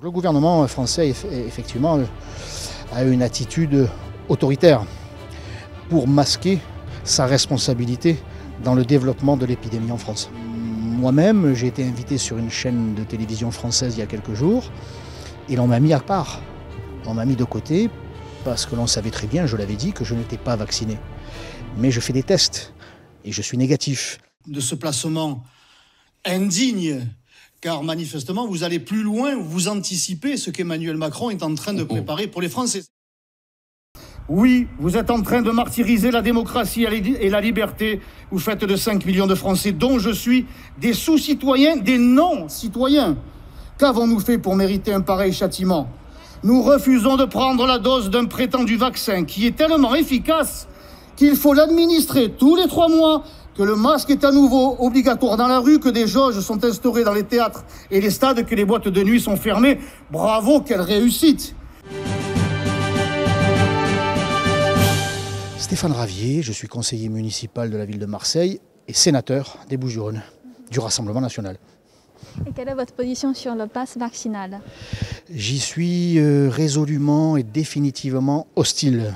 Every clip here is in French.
Le gouvernement français, effectivement, a une attitude autoritaire pour masquer sa responsabilité dans le développement de l'épidémie en France. Moi-même, j'ai été invité sur une chaîne de télévision française il y a quelques jours et l'on m'a mis à part. On m'a mis de côté parce que l'on savait très bien, je l'avais dit, que je n'étais pas vacciné. Mais je fais des tests et je suis négatif. De ce placement indigne, car manifestement vous allez plus loin, vous anticipez ce qu'Emmanuel Macron est en train de préparer pour les Français. Oui, vous êtes en train de martyriser la démocratie et la liberté. Vous faites de 5 millions de Français, dont je suis, des sous-citoyens, des non-citoyens. Qu'avons-nous fait pour mériter un pareil châtiment? Nous refusons de prendre la dose d'un prétendu vaccin qui est tellement efficace qu'il faut l'administrer tous les 3 mois, que le masque est à nouveau obligatoire dans la rue, que des jauges sont instaurées dans les théâtres et les stades, que les boîtes de nuit sont fermées. Bravo, quelle réussite! Stéphane Ravier, je suis conseiller municipal de la ville de Marseille et sénateur des Bouches-du-Rhône, du Rassemblement national. Et quelle est votre position sur le pass vaccinal? J'y suis résolument et définitivement hostile.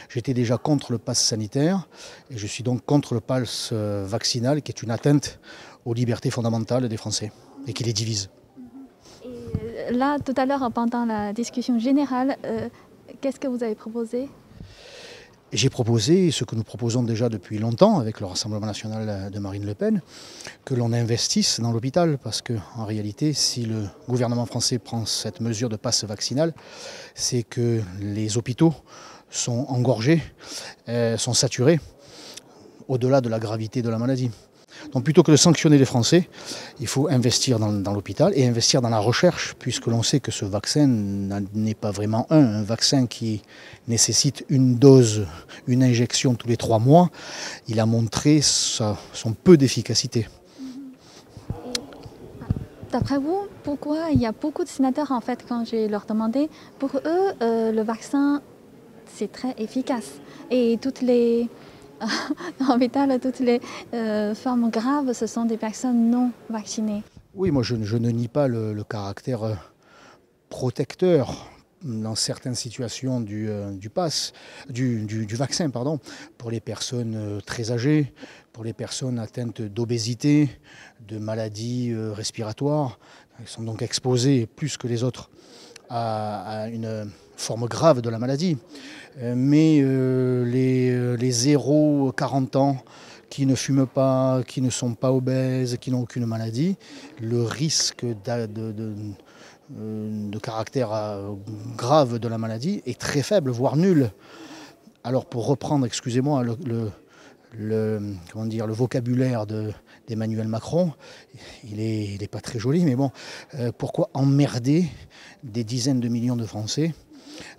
J'étais déjà contre le pass sanitaire et je suis donc contre le pass vaccinal qui est une atteinte aux libertés fondamentales des Français et qui les divise. Et là, tout à l'heure, pendant la discussion générale, qu'est-ce que vous avez proposé? J'ai proposé ce que nous proposons déjà depuis longtemps avec le Rassemblement national de Marine Le Pen, que l'on investisse dans l'hôpital, parce qu'en réalité, si le gouvernement français prend cette mesure de passe vaccinal, c'est que les hôpitaux sont engorgés, sont saturés, au-delà de la gravité de la maladie. Donc plutôt que de sanctionner les Français, il faut investir dans l'hôpital et investir dans la recherche, puisque l'on sait que ce vaccin n'est pas vraiment un vaccin qui nécessite une dose, une injection tous les 3 mois. Il a montré son peu d'efficacité. D'après vous, pourquoi il y a beaucoup de sénateurs, en fait, quand je leur demandais, pour eux, le vaccin, c'est très efficace. Et toutes les... dans l'hôpital, toutes les formes graves, ce sont des personnes non vaccinées. Oui, moi je ne nie pas le caractère protecteur dans certaines situations du vaccin, pour les personnes très âgées, pour les personnes atteintes d'obésité, de maladies respiratoires. Elles sont donc exposées plus que les autres à une forme grave de la maladie. Mais les 0-40 ans qui ne fument pas, qui ne sont pas obèses, qui n'ont aucune maladie, le risque de caractère grave de la maladie est très faible, voire nul. Alors pour reprendre, excusez-moi, le vocabulaire d'Emmanuel Macron, il est pas très joli, mais bon, pourquoi emmerder des dizaines de millions de Français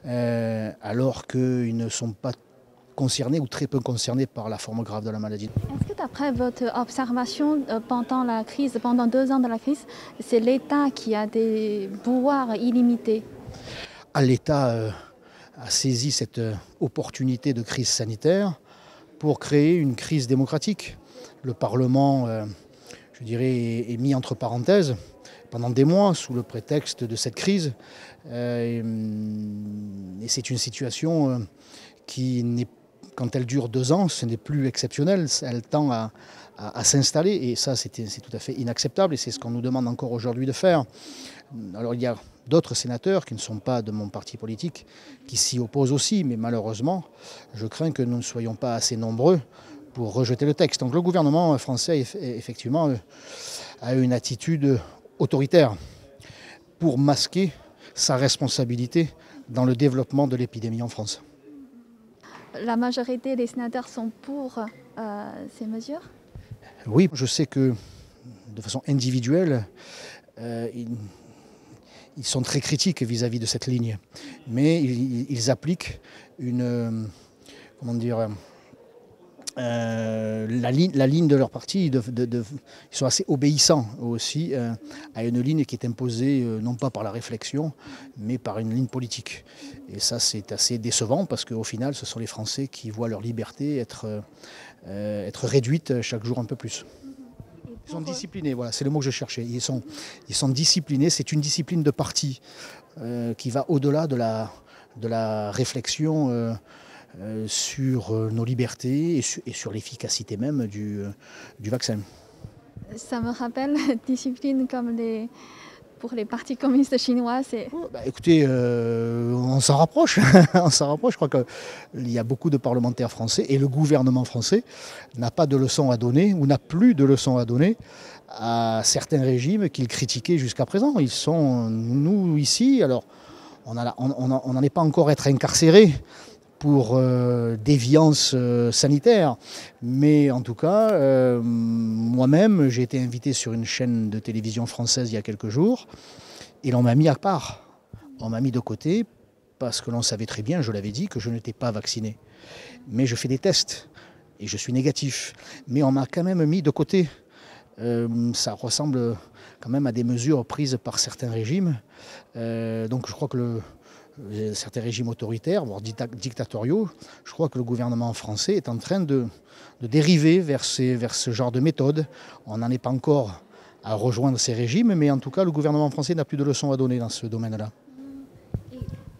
alors qu'ils ne sont pas concernés ou très peu concernés par la forme grave de la maladie. Est-ce que d'après votre observation pendant la crise, pendant 2 ans de la crise, c'est l'État qui a des pouvoirs illimités? L'État a saisi cette opportunité de crise sanitaire pour créer une crise démocratique. Le Parlement, je dirais, est mis entre parenthèses pendant des mois sous le prétexte de cette crise. Et c'est une situation qui n'est, quand elle dure 2 ans, ce n'est plus exceptionnel, elle tend à s'installer et ça c'est tout à fait inacceptable et c'est ce qu'on nous demande encore aujourd'hui de faire. Alors il y a d'autres sénateurs qui ne sont pas de mon parti politique qui s'y opposent aussi, mais malheureusement je crains que nous ne soyons pas assez nombreux pour rejeter le texte. Donc le gouvernement français effectivement a une attitude autoritaire pour masquer sa responsabilité dans le développement de l'épidémie en France. La majorité des sénateurs sont pour ces mesures? Oui, je sais que de façon individuelle, ils sont très critiques vis-à-vis de cette ligne, mais ils appliquent la ligne de leur parti, ils sont assez obéissants aussi à une ligne qui est imposée non pas par la réflexion, mais par une ligne politique. Et ça c'est assez décevant parce qu'au final ce sont les Français qui voient leur liberté être réduite chaque jour un peu plus. Ils sont disciplinés, voilà, c'est le mot que je cherchais. Ils sont disciplinés, c'est une discipline de parti qui va au-delà de la réflexion sur nos libertés et sur l'efficacité même du vaccin. Ça me rappelle discipline comme pour les partis communistes chinois. Écoutez, on s'en rapproche. On s'en rapproche. Je crois qu'il y a beaucoup de parlementaires français et le gouvernement français n'a pas de leçons à donner ou n'a plus de leçons à donner à certains régimes qu'il critiquait jusqu'à présent. Ils sont, nous ici, alors on n'en est pas encore à être incarcérés pour déviance sanitaire. Mais en tout cas, moi-même, j'ai été invité sur une chaîne de télévision française il y a quelques jours et l'on m'a mis à part. On m'a mis de côté parce que l'on savait très bien, je l'avais dit, que je n'étais pas vacciné. Mais je fais des tests et je suis négatif. Mais on m'a quand même mis de côté. Ça ressemble quand même à des mesures prises par certains régimes. Donc je crois que certains régimes autoritaires, voire dictatoriaux, je crois que le gouvernement français est en train de dériver vers ce genre de méthode. On n'en est pas encore à rejoindre ces régimes, mais en tout cas, le gouvernement français n'a plus de leçons à donner dans ce domaine-là.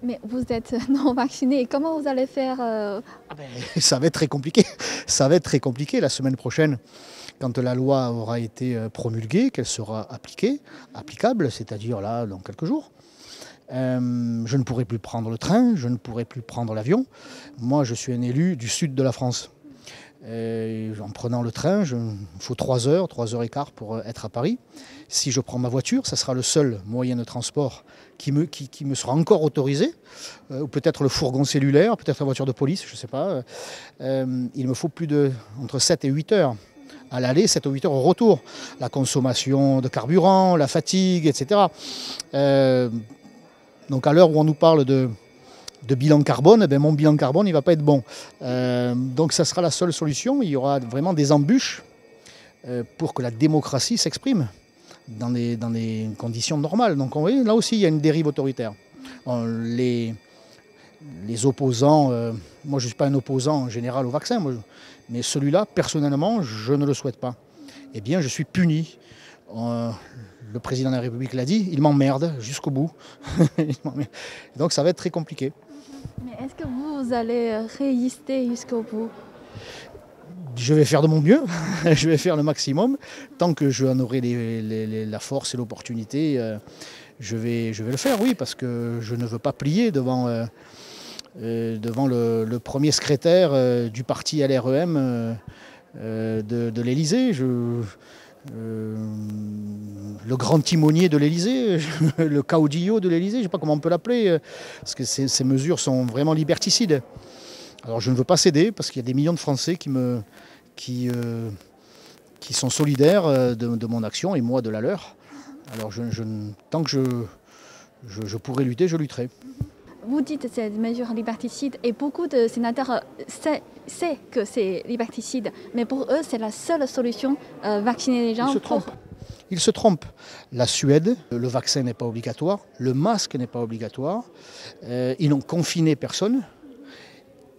Mais vous êtes non vacciné, comment vous allez faire Ça va être très compliqué. Ça va être très compliqué la semaine prochaine, quand la loi aura été promulguée, qu'elle sera applicable, c'est-à-dire là, dans quelques jours. Je ne pourrai plus prendre le train, je ne pourrai plus prendre l'avion. Moi, je suis un élu du sud de la France. En prenant le train, il me faut 3 heures et quart pour être à Paris. Si je prends ma voiture, ça sera le seul moyen de transport qui me sera encore autorisé. Ou peut-être le fourgon cellulaire, peut-être la voiture de police, je ne sais pas. Il me faut entre 7 et 8 heures. À l'aller, 7 ou 8 heures au retour. La consommation de carburant, la fatigue, etc. Donc à l'heure où on nous parle de bilan carbone, mon bilan carbone il ne va pas être bon. Donc ça sera la seule solution. Il y aura vraiment des embûches pour que la démocratie s'exprime dans des conditions normales. Donc là aussi il y a une dérive autoritaire. Les opposants, moi je ne suis pas un opposant en général au vaccin, mais celui-là personnellement je ne le souhaite pas. Eh bien je suis puni. Le président de la République l'a dit, il m'emmerde jusqu'au bout. Donc ça va être très compliqué. Mais est-ce que vous allez résister jusqu'au bout? Je vais faire de mon mieux, je vais faire le maximum. Tant que j'en aurai la force et l'opportunité, je vais le faire, oui, parce que je ne veux pas plier devant le premier secrétaire du parti LREM de l'Élysée. Le grand timonier de l'Élysée, le caudillo de l'Élysée, je ne sais pas comment on peut l'appeler, parce que ces mesures sont vraiment liberticides. Alors je ne veux pas céder, parce qu'il y a des millions de Français qui sont solidaires de mon action et moi de la leur. Alors tant que je pourrai lutter, je lutterai. Vous dites que c'est une mesure liberticide et beaucoup de sénateurs savent que c'est liberticide, mais pour eux c'est la seule solution, vacciner les gens. Ils se trompent. La Suède, le vaccin n'est pas obligatoire, le masque n'est pas obligatoire, ils n'ont confiné personne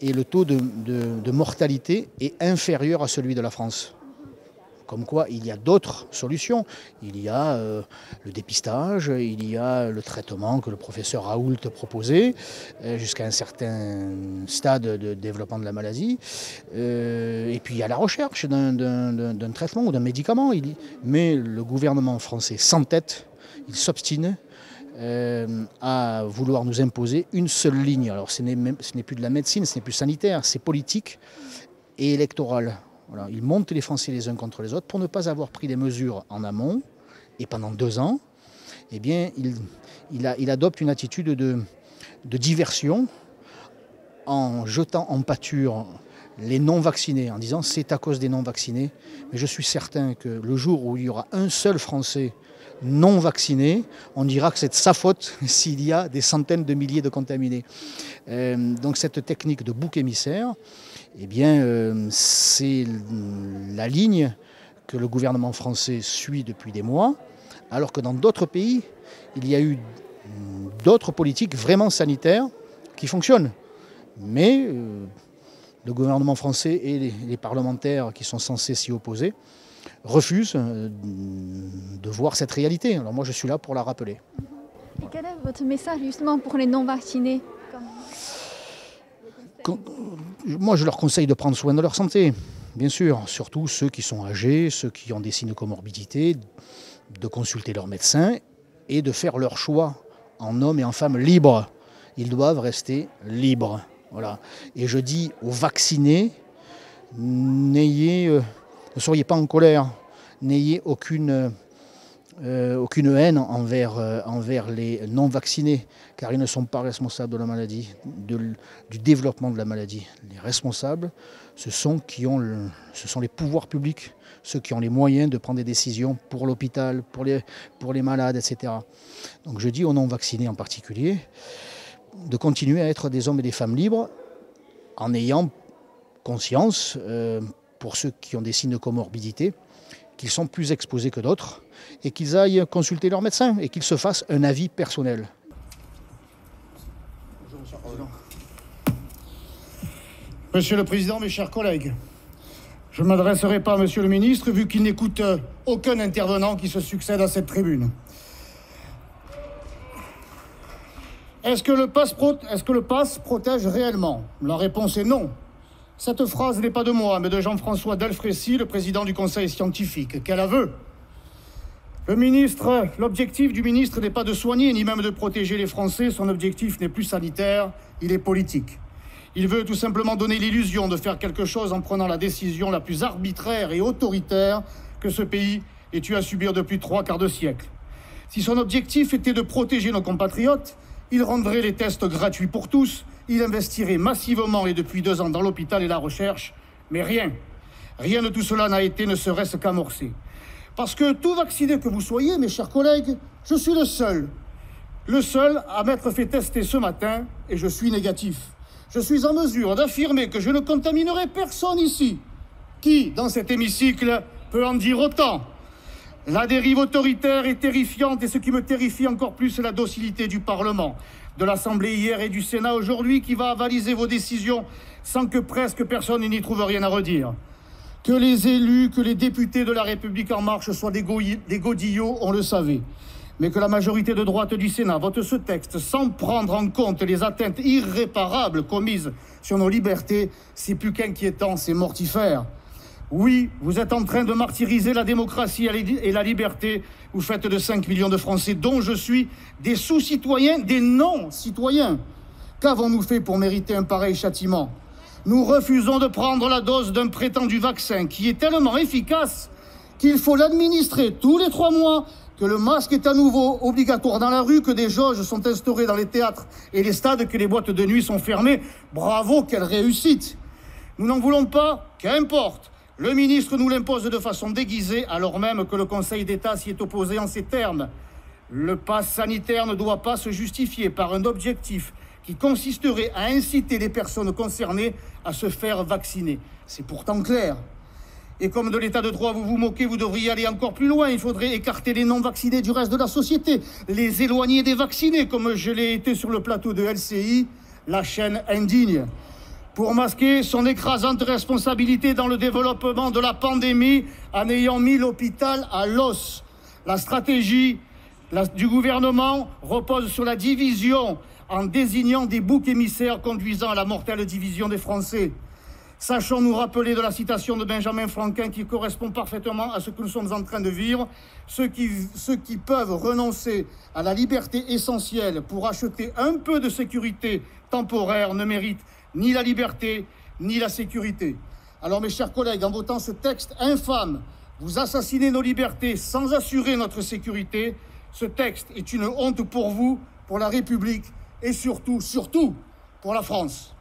et le taux de mortalité est inférieur à celui de la France. Comme quoi, il y a d'autres solutions. Il y a le dépistage, il y a le traitement que le professeur Raoult proposait, jusqu'à un certain stade de développement de la maladie. Et puis il y a la recherche d'un traitement ou d'un médicament. Mais le gouvernement français s'entête, il s'obstine à vouloir nous imposer une seule ligne. Alors ce n'est plus de la médecine, ce n'est plus sanitaire, c'est politique et électoral. Voilà, il monte les Français les uns contre les autres pour ne pas avoir pris des mesures en amont. Et pendant 2 ans, eh bien, il adopte une attitude de diversion en jetant en pâture les non-vaccinés, en disant c'est à cause des non-vaccinés. Mais je suis certain que le jour où il y aura un seul Français non vacciné, on dira que c'est de sa faute s'il y a des centaines de milliers de contaminés. Donc cette technique de bouc émissaire, eh bien, c'est la ligne que le gouvernement français suit depuis des mois, alors que dans d'autres pays, il y a eu d'autres politiques vraiment sanitaires qui fonctionnent. Mais le gouvernement français et les parlementaires qui sont censés s'y opposer refusent de voir cette réalité. Alors moi, je suis là pour la rappeler. Et quel est votre message justement pour les non-vaccinés? Moi, je leur conseille de prendre soin de leur santé, bien sûr, surtout ceux qui sont âgés, ceux qui ont des signes de comorbidité, de consulter leur médecin et de faire leur choix en hommes et en femmes libres. Ils doivent rester libres. Voilà. Et je dis aux vaccinés, ne soyez pas en colère, n'ayez aucune haine envers les non-vaccinés, car ils ne sont pas responsables de la maladie, du développement de la maladie. Les responsables, ce sont les pouvoirs publics, ceux qui ont les moyens de prendre des décisions pour l'hôpital, pour les malades, etc. Donc je dis aux non-vaccinés en particulier de continuer à être des hommes et des femmes libres en ayant conscience, pour ceux qui ont des signes de comorbidité, qu'ils sont plus exposés que d'autres et qu'ils aillent consulter leur médecin et qu'ils se fassent un avis personnel. Monsieur le Président, mes chers collègues, je ne m'adresserai pas à Monsieur le Ministre, vu qu'il n'écoute aucun intervenant qui se succède à cette tribune. Est-ce que le pass protège réellement? La réponse est non. Cette phrase n'est pas de moi, mais de Jean-François Delfrécy, le président du Conseil scientifique. Quel aveu! L'objectif du ministre n'est pas de soigner, ni même de protéger les Français. Son objectif n'est plus sanitaire, il est politique. Il veut tout simplement donner l'illusion de faire quelque chose en prenant la décision la plus arbitraire et autoritaire que ce pays ait eu à subir depuis 3/4 de siècle. Si son objectif était de protéger nos compatriotes, il rendrait les tests gratuits pour tous, il investirait massivement et depuis 2 ans dans l'hôpital et la recherche, mais rien de tout cela n'a été ne serait-ce qu'amorcé. Parce que tout vacciné que vous soyez, mes chers collègues, je suis le seul à m'être fait tester ce matin et je suis négatif. Je suis en mesure d'affirmer que je ne contaminerai personne ici. Qui, dans cet hémicycle, peut en dire autant? La dérive autoritaire est terrifiante et ce qui me terrifie encore plus, c'est la docilité du Parlement, de l'Assemblée hier et du Sénat aujourd'hui qui va avaliser vos décisions sans que presque personne n'y trouve rien à redire. Que les élus, que les députés de la République En Marche soient des godillots, on le savait. Mais que la majorité de droite du Sénat vote ce texte sans prendre en compte les atteintes irréparables commises sur nos libertés, c'est plus qu'inquiétant, c'est mortifère. Oui, vous êtes en train de martyriser la démocratie et la liberté. Vous faites de 5 millions de Français, dont je suis, des sous-citoyens, des non-citoyens. Qu'avons-nous fait pour mériter un pareil châtiment? Nous refusons de prendre la dose d'un prétendu vaccin qui est tellement efficace qu'il faut l'administrer tous les 3 mois, que le masque est à nouveau obligatoire dans la rue, que des jauges sont instaurées dans les théâtres et les stades, que les boîtes de nuit sont fermées. Bravo, quelle réussite! Nous n'en voulons pas, qu'importe. Le ministre nous l'impose de façon déguisée, alors même que le Conseil d'État s'y est opposé en ces termes. Le pass sanitaire ne doit pas se justifier par un objectif qui consisterait à inciter les personnes concernées à se faire vacciner. C'est pourtant clair. Et comme de l'état de droit vous vous moquez, vous devriez aller encore plus loin. Il faudrait écarter les non-vaccinés du reste de la société, les éloigner des vaccinés, comme je l'ai été sur le plateau de LCI, la chaîne indigne. Pour masquer son écrasante responsabilité dans le développement de la pandémie en ayant mis l'hôpital à l'os. La stratégie du gouvernement repose sur la division en désignant des boucs émissaires conduisant à la mortelle division des Français. Sachons nous rappeler de la citation de Benjamin Franklin qui correspond parfaitement à ce que nous sommes en train de vivre. Ceux qui peuvent renoncer à la liberté essentielle pour acheter un peu de sécurité temporaire ne méritent ni la liberté, ni la sécurité. Alors mes chers collègues, en votant ce texte infâme, vous assassinez nos libertés sans assurer notre sécurité. Ce texte est une honte pour vous, pour la République et surtout, pour la France.